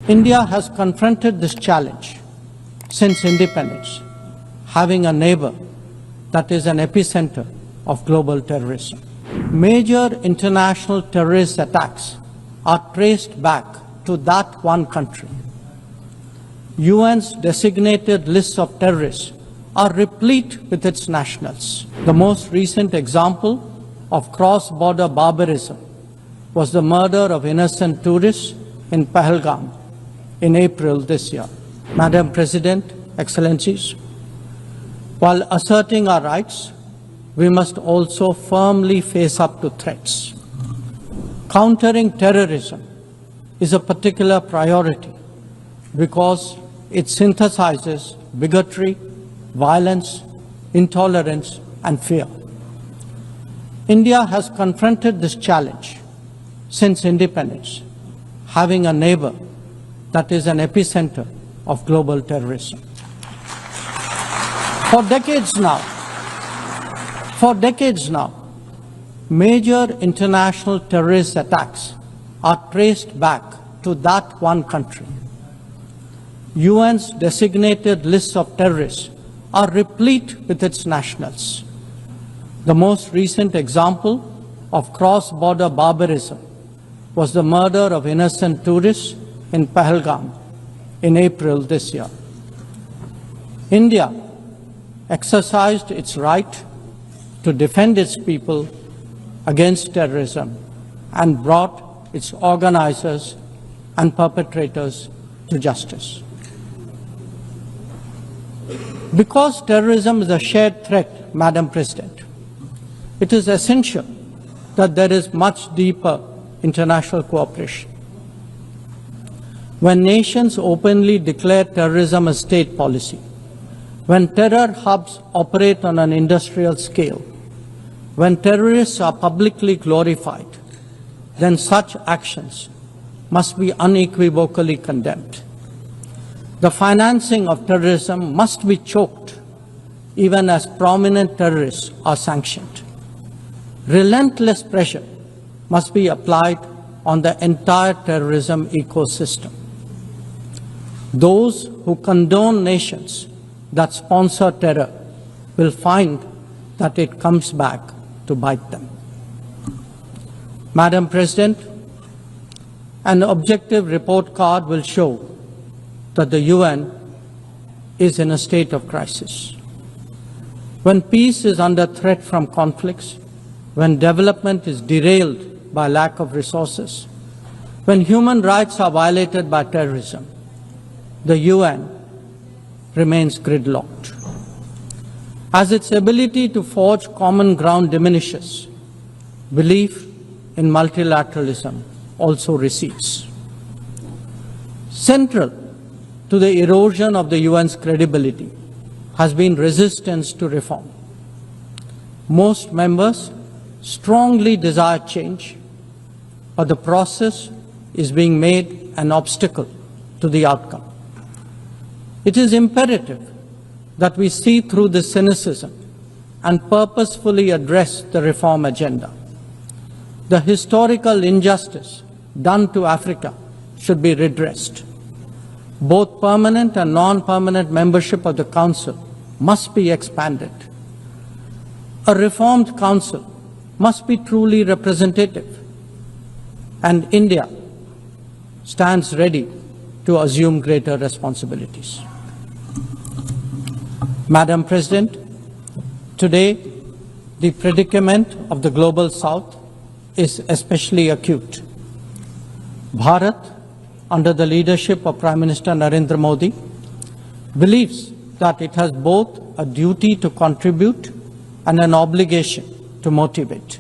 India has confronted this challenge since independence, having a neighbor that is an epicenter of global terrorism. Major international terrorist attacks are traced back to that one country. UN's designated lists of terrorists are replete with its nationals. The most recent example of cross-border barbarism was the murder of innocent tourists in Pahlegam in April this year. Madam President, Excellencies, while asserting our rights, we must also firmly face up to threats. Countering terrorism is a particular priority because it synthesizes bigotry, violence, intolerance, and fear. India has confronted this challenge since independence, having a neighbor that is an epicenter of global terrorism. For decades now, major international terrorist attacks are traced back to that one country. UN's designated lists of terrorists are replete with its nationals. The most recent example of cross-border barbarism was the murder of innocent tourists in Pahlegam in April this year. India exercised its right to defend its people against terrorism and brought its organizers and perpetrators to justice. Because terrorism is a shared threat, Madam President, it is essential that there is much deeper international cooperation. When nations openly declare terrorism a state policy, when terror hubs operate on an industrial scale, when terrorists are publicly glorified, then such actions must be unequivocally condemned. The financing of terrorism must be choked, even as prominent terrorists are sanctioned. Relentless pressure must be applied on the entire terrorism ecosystem. Those who condone nations that sponsor terror will find that it comes back to bite them. Madam President, an objective report card will show that the UN is in a state of crisis. When peace is under threat from conflicts, when development is derailed by lack of resources, when human rights are violated by terrorism, the UN remains gridlocked. As its ability to forge common ground diminishes, belief in multilateralism also recedes. Central to the erosion of the UN's credibility has been resistance to reform. Most members strongly desire change, but the process is being made an obstacle to the outcome. It is imperative that we see through this cynicism and purposefully address the reform agenda. The historical injustice done to Africa should be redressed. Both permanent and non-permanent membership of the Council must be expanded. A reformed Council must be truly representative, and India stands ready to assume greater responsibilities. Madam President, today the predicament of the Global South is especially acute. Bharat, under the leadership of Prime Minister Narendra Modi, believes that it has both a duty to contribute and an obligation to motivate.